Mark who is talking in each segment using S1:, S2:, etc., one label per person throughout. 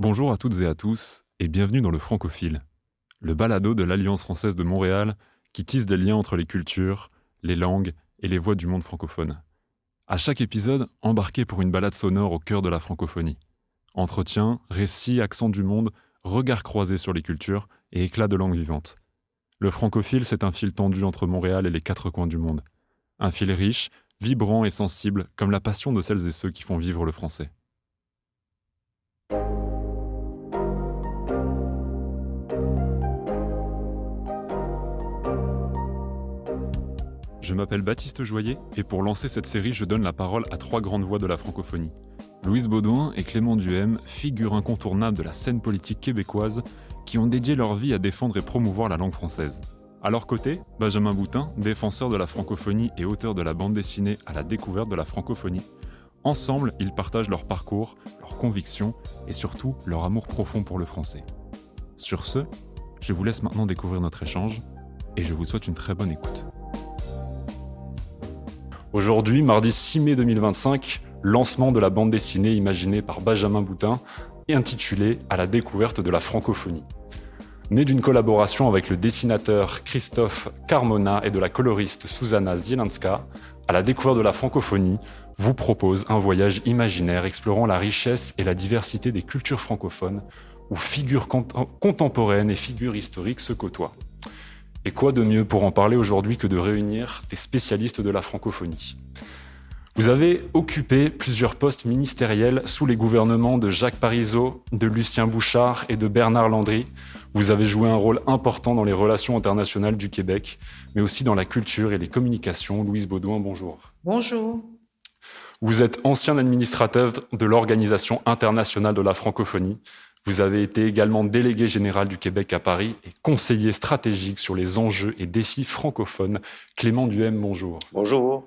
S1: Bonjour à toutes et à tous, et bienvenue dans le Francophile, le balado de l'Alliance française de Montréal qui tisse des liens entre les cultures, les langues et les voix du monde francophone. À chaque épisode, embarquez pour une balade sonore au cœur de la francophonie. Entretiens, récits, accents du monde, regards croisés sur les cultures et éclats de langue vivante. Le Francophile, c'est un fil tendu entre Montréal et les quatre coins du monde. Un fil riche, vibrant et sensible, comme la passion de celles et ceux qui font vivre le français. Je m'appelle Baptiste Joyer et pour lancer cette série, je donne la parole à trois grandes voix de la francophonie. Louise Baudouin et Clément Duhem, figures incontournables de la scène politique québécoise, qui ont dédié leur vie à défendre et promouvoir la langue française. À leur côté, Benjamin Boutin, défenseur de la francophonie et auteur de la bande dessinée À la découverte de la francophonie. Ensemble, ils partagent leur parcours, leurs convictions et surtout leur amour profond pour le français. Sur ce, je vous laisse maintenant découvrir notre échange et je vous souhaite une très bonne écoute. Aujourd'hui, mardi 6 mai 2025, lancement de la bande dessinée imaginée par Benjamin Boutin et intitulée À la découverte de la francophonie. Née d'une collaboration avec le dessinateur Christophe Carmona et de la coloriste Susanna Zielinska, À la découverte de la francophonie vous propose un voyage imaginaire explorant la richesse et la diversité des cultures francophones où figures contemporaines et figures historiques se côtoient. Et quoi de mieux pour en parler aujourd'hui que de réunir des spécialistes de la francophonie. Vous avez occupé plusieurs postes ministériels sous les gouvernements de Jacques Parizeau, de Lucien Bouchard et de Bernard Landry. Vous avez joué un rôle important dans les relations internationales du Québec, mais aussi dans la culture et les communications. Louise Baudouin, bonjour.
S2: Bonjour.
S1: Vous êtes ancien administrateur de l'Organisation internationale de la francophonie. Vous avez été également délégué général du Québec à Paris et conseiller stratégique sur les enjeux et défis francophones. Clément Duhem, bonjour.
S3: Bonjour.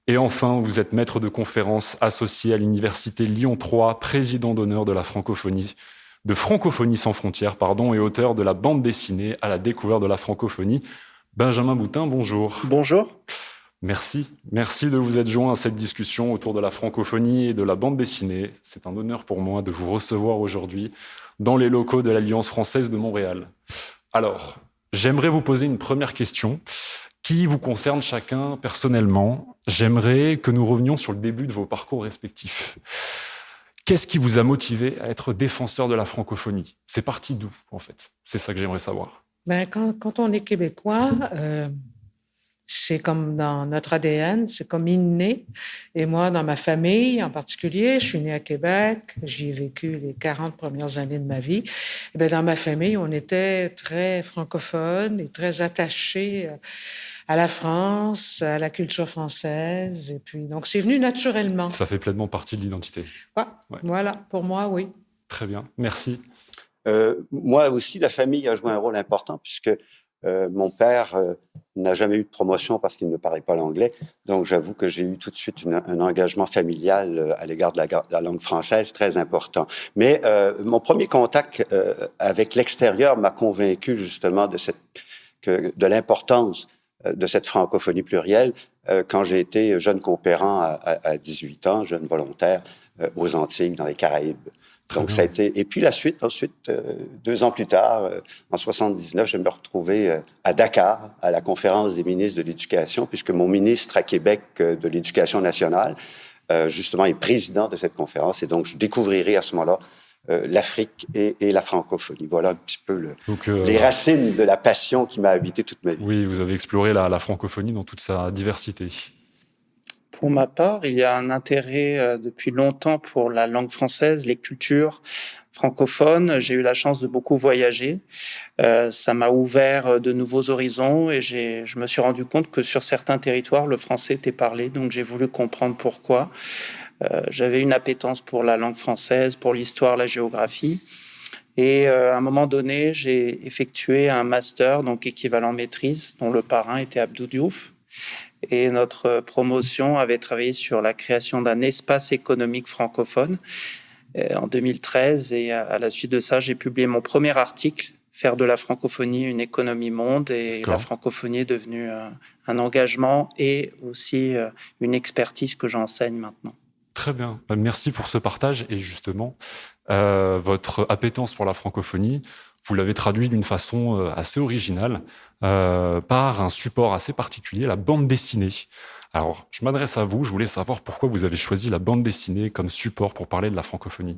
S1: Et enfin, vous êtes maître de conférences associé à l'Université Lyon 3, président d'honneur de la francophonie, de Francophonie sans frontières, et auteur de la bande dessinée À la découverte de la francophonie. Benjamin Boutin, bonjour.
S3: Bonjour.
S1: Merci de vous être joint à cette discussion autour de la francophonie et de la bande dessinée. C'est un honneur pour moi de vous recevoir aujourd'hui dans les locaux de l'Alliance française de Montréal. Alors, j'aimerais vous poser une première question qui vous concerne chacun personnellement. J'aimerais que nous revenions sur le début de vos parcours respectifs. Qu'est-ce qui vous a motivé à être défenseur de la francophonie ? C'est parti d'où, en fait ? C'est ça que j'aimerais savoir.
S2: Quand on est québécois, c'est comme dans notre ADN, c'est comme inné. Et moi, dans ma famille en particulier, je suis née à Québec, j'y ai vécu les 40 premières années de ma vie. Et bien, dans ma famille, on était très francophone et très attachés à la France, à la culture française. Et puis, donc, c'est venu naturellement.
S1: Ça fait pleinement partie de l'identité.
S2: Ouais.
S1: Ouais.
S2: Voilà, pour moi, oui.
S1: Très bien, merci.
S3: Moi aussi, la famille a joué un rôle important puisque mon père n'a jamais eu de promotion parce qu'il ne parlait pas l'anglais. Donc, j'avoue que j'ai eu tout de suite un engagement familial à l'égard de la langue française très important. Mais mon premier contact avec l'extérieur m'a convaincu justement de l'importance de cette francophonie plurielle quand j'ai été jeune coopérant à 18 ans, jeune volontaire aux Antilles, dans les Caraïbes. Donc, ça a été... Et puis, ensuite, 2 ans plus tard, en 79, je me retrouvais à Dakar, à la conférence des ministres de l'Éducation, puisque mon ministre à Québec de l'Éducation nationale, justement, est président de cette conférence. Et donc, je découvrirai à ce moment-là l'Afrique et la francophonie. Voilà un petit peu les racines de la passion qui m'a habité toute ma vie.
S1: Oui, vous avez exploré la francophonie dans toute sa diversité.
S4: Pour ma part, il y a un intérêt depuis longtemps pour la langue française, les cultures francophones. J'ai eu la chance de beaucoup voyager. Ça m'a ouvert de nouveaux horizons et je me suis rendu compte que sur certains territoires, le français était parlé. Donc, j'ai voulu comprendre pourquoi. J'avais une appétence pour la langue française, pour l'histoire, la géographie. Et à un moment donné, j'ai effectué un master, donc équivalent maîtrise, dont le parrain était Abdou Diouf. Et notre promotion avait travaillé sur la création d'un espace économique francophone en 2013. Et à la suite de ça, j'ai publié mon premier article, Faire de la francophonie une économie monde. Et la francophonie est devenue un engagement et aussi une expertise que j'enseigne maintenant.
S1: Très bien. Merci pour ce partage. Et justement, votre appétence pour la francophonie, vous l'avez traduit d'une façon assez originale par un support assez particulier, la bande dessinée. Alors, je m'adresse à vous. Je voulais savoir pourquoi vous avez choisi la bande dessinée comme support pour parler de la francophonie.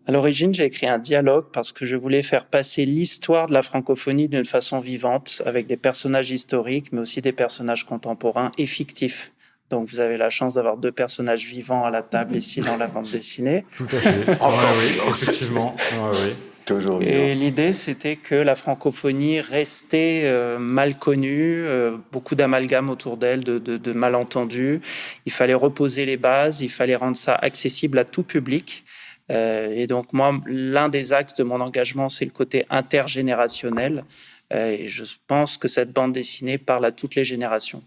S4: À l'origine, j'ai écrit un dialogue parce que je voulais faire passer l'histoire de la francophonie d'une façon vivante, avec des personnages historiques, mais aussi des personnages contemporains et fictifs. Donc, vous avez la chance d'avoir 2 personnages vivants à la table ici dans la bande dessinée.
S1: Tout à fait. Oui, effectivement. Oui.
S3: Toujours
S4: Et l'idée, c'était que la francophonie restait mal connue, beaucoup d'amalgames autour d'elle, de malentendus. Il fallait reposer les bases, il fallait rendre ça accessible à tout public. Et donc, moi, l'un des axes de mon engagement, c'est le côté intergénérationnel. Et je pense que cette bande dessinée parle à toutes les générations.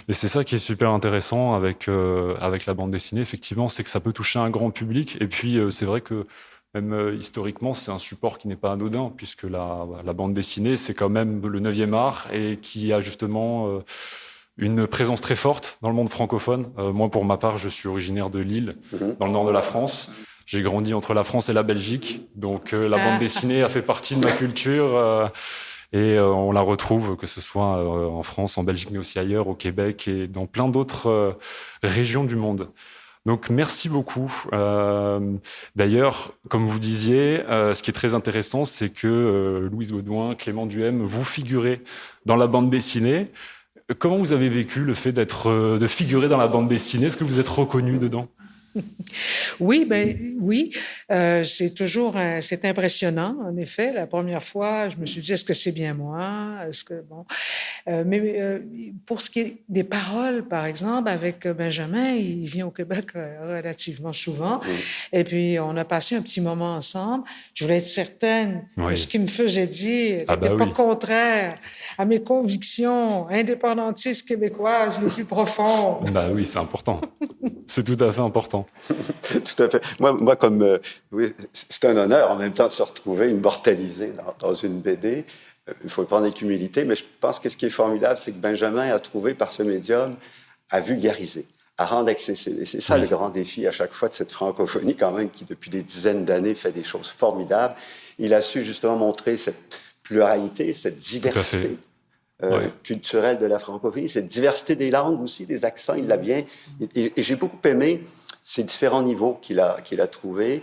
S1: Mais c'est ça qui est super intéressant avec la bande dessinée, effectivement, c'est que ça peut toucher un grand public. Et puis, c'est vrai que même historiquement, c'est un support qui n'est pas anodin, puisque la bande dessinée, c'est quand même le 9e art et qui a justement une présence très forte dans le monde francophone. Moi, pour ma part, je suis originaire de Lille, dans le nord de la France. J'ai grandi entre la France et la Belgique, donc la bande dessinée a fait partie de ma culture. Et on la retrouve, que ce soit en France, en Belgique, mais aussi ailleurs, au Québec et dans plein d'autres régions du monde. Donc, merci beaucoup. D'ailleurs, comme vous disiez, ce qui est très intéressant, c'est que Louise Baudouin, Clément Duhem, vous figurez dans la bande dessinée. Comment vous avez vécu le fait de figurer dans la bande dessinée? Est-ce que vous êtes reconnu dedans?
S2: Oui, c'est impressionnant, en effet. La première fois, je me suis dit, est-ce que c'est bien moi? Est-ce que, bon. Pour ce qui est des paroles, par exemple, avec Benjamin, il vient au Québec relativement souvent. Et puis, on a passé un petit moment ensemble. Je voulais être certaine que ce qu'il me faisait dire n'était pas contraire à mes convictions indépendantistes québécoises les plus profondes.
S1: Bah oui, c'est important. C'est tout à fait important.
S3: Tout à fait. Moi oui, c'est un honneur en même temps de se retrouver immortalisé dans une BD. Il faut le prendre avec humilité, mais je pense que ce qui est formidable, c'est que Benjamin a trouvé par ce médium à vulgariser, à rendre accessible. Et c'est ça le grand défi à chaque fois de cette francophonie quand même qui, depuis des dizaines d'années, fait des choses formidables. Il a su justement montrer cette pluralité, cette diversité culturelle de la francophonie, cette diversité des langues aussi, des accents, il l'a bien... Et j'ai beaucoup aimé ces différents niveaux qu'il a trouvés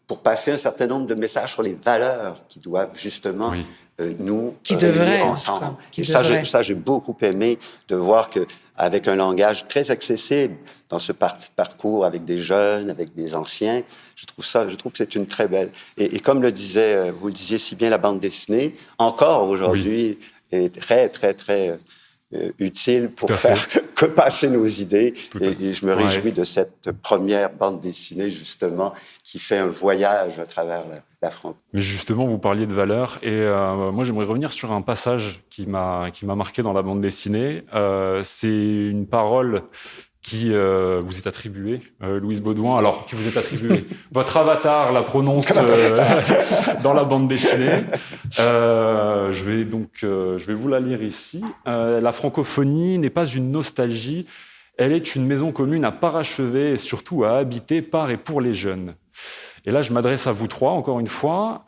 S3: pour passer un certain nombre de messages sur les valeurs qui doivent justement nous réunir ensemble. Et ça, j'ai beaucoup aimé de voir qu'avec un langage très accessible dans ce parcours avec des jeunes, avec des anciens, je trouve que c'est une très belle... Et comme vous le disiez si bien, la bande dessinée, encore aujourd'hui, est très, très, très... utile pour faire que passer nos idées. Et je me réjouis de cette première bande dessinée, justement, qui fait un voyage à travers la France.
S1: Mais justement, vous parliez de valeurs, et moi, j'aimerais revenir sur un passage qui m'a marqué dans la bande dessinée. C'est une parole qui vous est attribuée, Louise Baudouin. Alors, qui vous est attribuée. Votre avatar la prononce dans la bande dessinée. Je vais vous la lire ici. La francophonie n'est pas une nostalgie, elle est une maison commune à parachever et surtout à habiter par et pour les jeunes. Et là, je m'adresse à vous 3, encore une fois.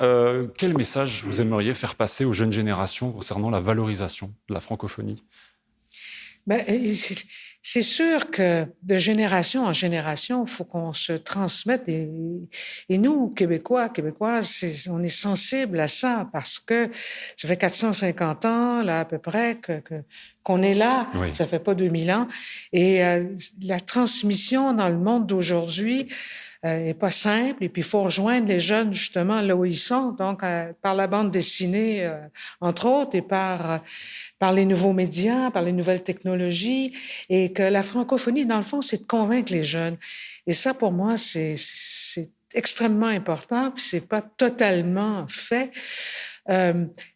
S1: Quel message vous aimeriez faire passer aux jeunes générations concernant la valorisation de la francophonie?
S2: C'est sûr que de génération en génération, il faut qu'on se transmette. Et nous, Québécoises, on est sensibles à ça parce que ça fait 450 ans, là, à peu près, qu'on est là. Ça fait pas 2000 ans. Et la transmission dans le monde d'aujourd'hui est pas simple. Et puis, il faut rejoindre les jeunes, justement, là où ils sont. Donc, par la bande dessinée, entre autres, et par les nouveaux médias, par les nouvelles technologies, et que la francophonie, dans le fond, c'est de convaincre les jeunes. Et ça, pour moi, c'est extrêmement important, puis c'est pas totalement fait.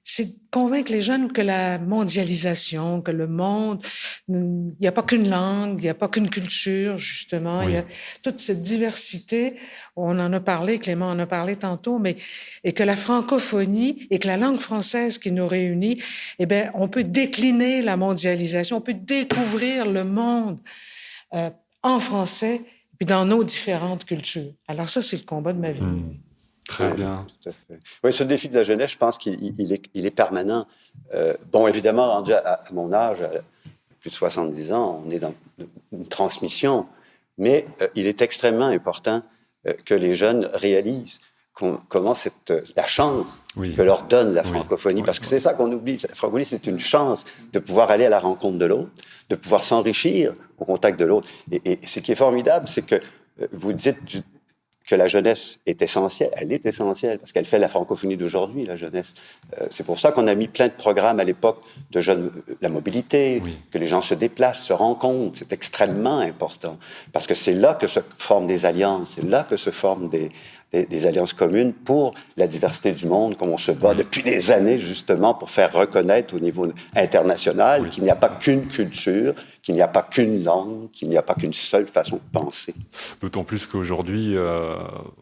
S2: C'est de convaincre les jeunes que la mondialisation, que le monde, il n'y a pas qu'une langue, il n'y a pas qu'une culture, justement. Il y a toute cette diversité. On en a parlé, Clément en a parlé tantôt, et que la francophonie et que la langue française qui nous réunit, eh bien, on peut décliner la mondialisation, on peut découvrir le monde en français, puis dans nos différentes cultures. Alors ça, c'est le combat de ma vie.
S1: Très bien.
S3: Tout à fait. Oui, ce défi de la jeunesse, je pense qu'il est permanent. Bon, évidemment, rendu à mon âge, à plus de 70 ans, on est dans une transmission, mais il est extrêmement important que les jeunes réalisent comment la chance que leur donne la francophonie, parce que c'est ça qu'on oublie. La francophonie, c'est une chance de pouvoir aller à la rencontre de l'autre, de pouvoir s'enrichir au contact de l'autre. Et ce qui est formidable, c'est que vous dites que la jeunesse est essentielle. Elle est essentielle parce qu'elle fait la francophonie d'aujourd'hui, la jeunesse. C'est pour ça qu'on a mis plein de programmes à l'époque de la mobilité, que les gens se déplacent, se rencontrent. C'est extrêmement important parce que c'est là que se forment des alliances, c'est là que se forment des alliances communes pour la diversité du monde, comme on se bat depuis des années, justement, pour faire reconnaître au niveau international qu'il n'y a pas qu'une culture, qu'il n'y a pas qu'une langue, qu'il n'y a pas qu'une seule façon de penser.
S1: D'autant plus qu'aujourd'hui,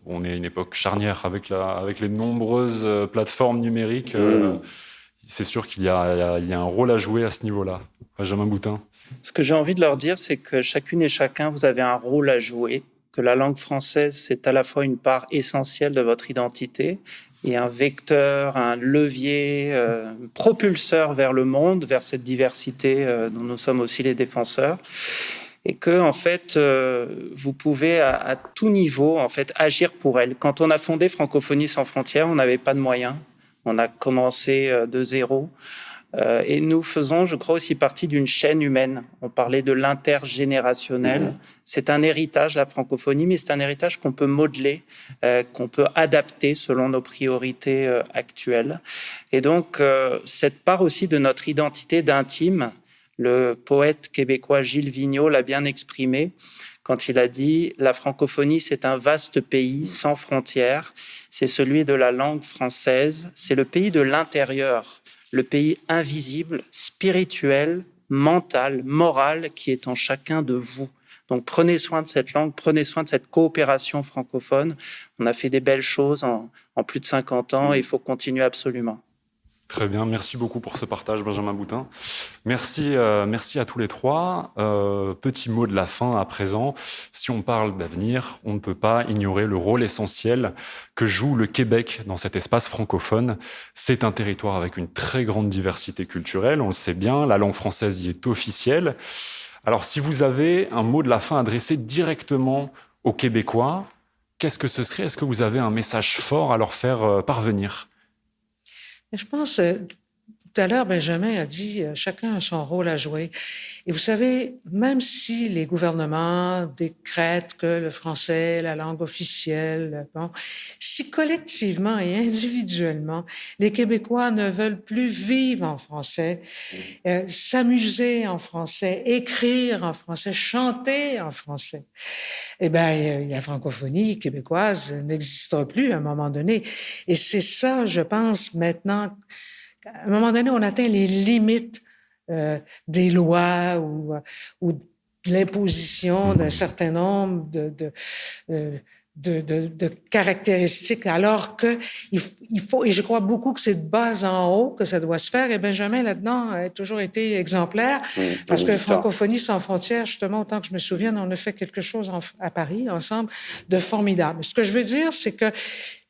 S1: on est à une époque charnière avec les nombreuses plateformes numériques. C'est sûr qu'il y a un rôle à jouer à ce niveau-là. Benjamin Boutin.
S4: Ce que j'ai envie de leur dire, c'est que chacune et chacun, vous avez un rôle à jouer, que la langue française, c'est à la fois une part essentielle de votre identité et un vecteur, un levier, propulseur vers le monde, vers cette diversité dont nous sommes aussi les défenseurs. Et que, en fait, vous pouvez à tout niveau, en fait, agir pour elle. Quand on a fondé Francophonie sans frontières, on n'avait pas de moyens. On a commencé de zéro. Et nous faisons, je crois, aussi partie d'une chaîne humaine. On parlait de l'intergénérationnel. C'est un héritage, la francophonie, mais c'est un héritage qu'on peut modeler, qu'on peut adapter selon nos priorités actuelles. Et donc, cette part aussi de notre identité d'intime, le poète québécois Gilles Vigneault l'a bien exprimé quand il a dit « La francophonie, c'est un vaste pays sans frontières. C'est celui de la langue française. C'est le pays de l'intérieur. Le pays invisible, spirituel, mental, moral qui est en chacun de vous. » Donc prenez soin de cette langue, prenez soin de cette coopération francophone. On a fait des belles choses en plus de 50 ans et il faut continuer absolument.
S1: Très bien, merci beaucoup pour ce partage, Benjamin Boutin. Merci à tous les trois. Petit mot de la fin à présent. Si on parle d'avenir, on ne peut pas ignorer le rôle essentiel que joue le Québec dans cet espace francophone. C'est un territoire avec une très grande diversité culturelle, on le sait bien, la langue française y est officielle. Alors si vous avez un mot de la fin adressé directement aux Québécois, qu'est-ce que ce serait ? Est-ce que vous avez un message fort à leur faire parvenir ?
S2: Je pense, tout à l'heure, Benjamin a dit chacun a son rôle à jouer. Et vous savez, même si les gouvernements décrètent que le français est la langue officielle, si collectivement et individuellement, les Québécois ne veulent plus vivre en français, s'amuser en français, écrire en français, chanter en français, eh bien, la francophonie québécoise n'existera plus à un moment donné. Et c'est ça, je pense, maintenant, à un moment donné, on atteint les limites des lois ou de l'imposition d'un certain nombre de caractéristiques, alors que il faut, et je crois beaucoup que c'est de bas en haut que ça doit se faire, et Benjamin, là-dedans, a toujours été exemplaire, parce que Francophonie sans frontières, justement, autant que je me souvienne, on a fait quelque chose à Paris, ensemble, de formidable. Ce que je veux dire, c'est que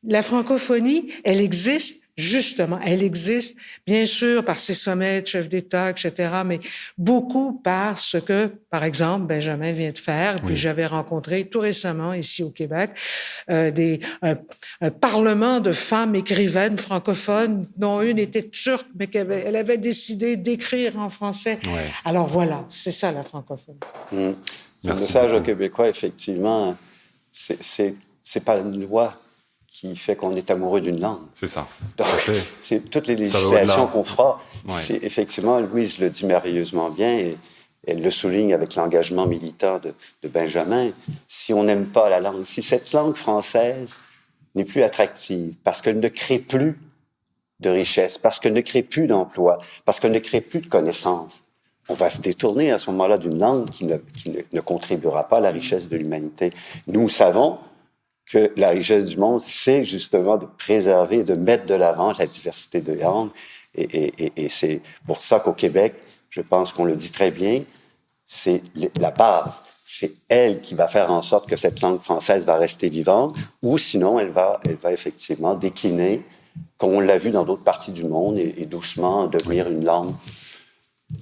S2: la francophonie, elle existe. Justement, elle existe, bien sûr, par ses sommets de chefs d'État, etc., mais beaucoup par ce que, par exemple, Benjamin vient de faire. Puis j'avais rencontré tout récemment, ici au Québec, un parlement de femmes écrivaines francophones, dont une était turque, mais elle avait décidé d'écrire en français. Ouais. Alors voilà, c'est ça la francophonie.
S3: Ce message aux Québécois, effectivement, c'est pas une loi qui fait qu'on est amoureux d'une langue.
S1: C'est ça.
S3: Donc, c'est toutes les législations qu'on fera. Ouais. C'est effectivement, Louise le dit merveilleusement bien, et elle le souligne avec l'engagement militant de Benjamin. Si on n'aime pas la langue, si cette langue française n'est plus attractive, parce qu'elle ne crée plus de richesse, parce qu'elle ne crée plus d'emploi, parce qu'elle ne crée plus de connaissances, on va se détourner à ce moment-là d'une langue qui ne contribuera pas à la richesse de l'humanité. Nous savons que la richesse du monde, c'est justement de préserver, de mettre de l'avant la diversité de langues. Et c'est pour ça qu'au Québec, je pense qu'on le dit très bien, c'est la base. c'est elle qui va faire en sorte que cette langue française va rester vivante, ou sinon elle va effectivement décliner, comme on l'a vu dans d'autres parties du monde, et doucement devenir une langue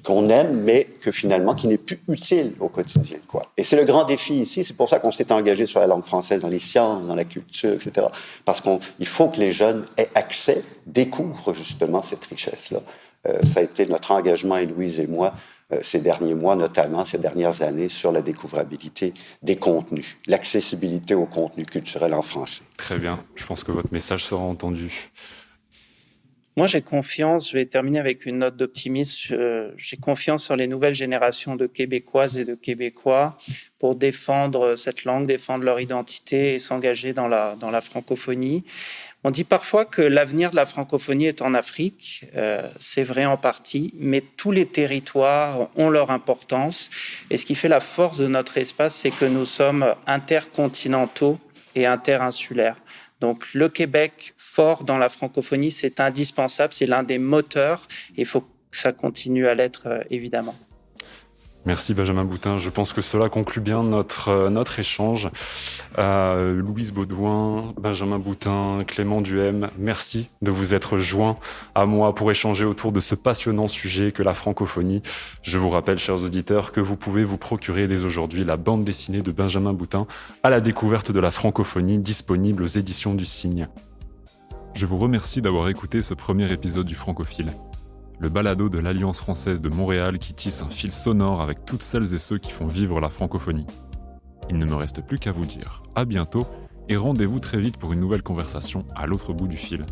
S3: qu'on aime, mais que finalement, qui n'est plus utile au quotidien, quoi. Et c'est le grand défi ici, c'est pour ça qu'on s'est engagé sur la langue française dans les sciences, dans la culture, etc. Parce qu'il faut que les jeunes aient accès, découvrent justement cette richesse-là. Ça a été notre engagement, Héloïse et moi, ces derniers mois, notamment ces dernières années, sur la découvrabilité des contenus, l'accessibilité aux contenus culturels en français.
S1: Très bien, je pense que votre message sera entendu.
S4: Moi, j'ai confiance, je vais terminer avec une note d'optimisme, j'ai confiance sur les nouvelles générations de Québécoises et de Québécois pour défendre cette langue, défendre leur identité et s'engager dans la francophonie. On dit parfois que l'avenir de la francophonie est en Afrique, c'est vrai en partie, mais tous les territoires ont leur importance. Et ce qui fait la force de notre espace, c'est que nous sommes intercontinentaux et interinsulaires. Donc le Québec fort dans la francophonie, c'est indispensable, c'est l'un des moteurs et il faut que ça continue à l'être évidemment.
S1: Merci Benjamin Boutin, je pense que cela conclut bien notre échange. Louise Baudouin, Benjamin Boutin, Clément Duhem, merci de vous être joints à moi pour échanger autour de ce passionnant sujet que la francophonie. Je vous rappelle, chers auditeurs, que vous pouvez vous procurer dès aujourd'hui la bande dessinée de Benjamin Boutin à la découverte de la francophonie, disponible aux éditions du Cygne. Je vous remercie d'avoir écouté ce premier épisode du Francophile, le balado de l'Alliance française de Montréal qui tisse un fil sonore avec toutes celles et ceux qui font vivre la francophonie. Il ne me reste plus qu'à vous dire à bientôt et rendez-vous très vite pour une nouvelle conversation à l'autre bout du fil.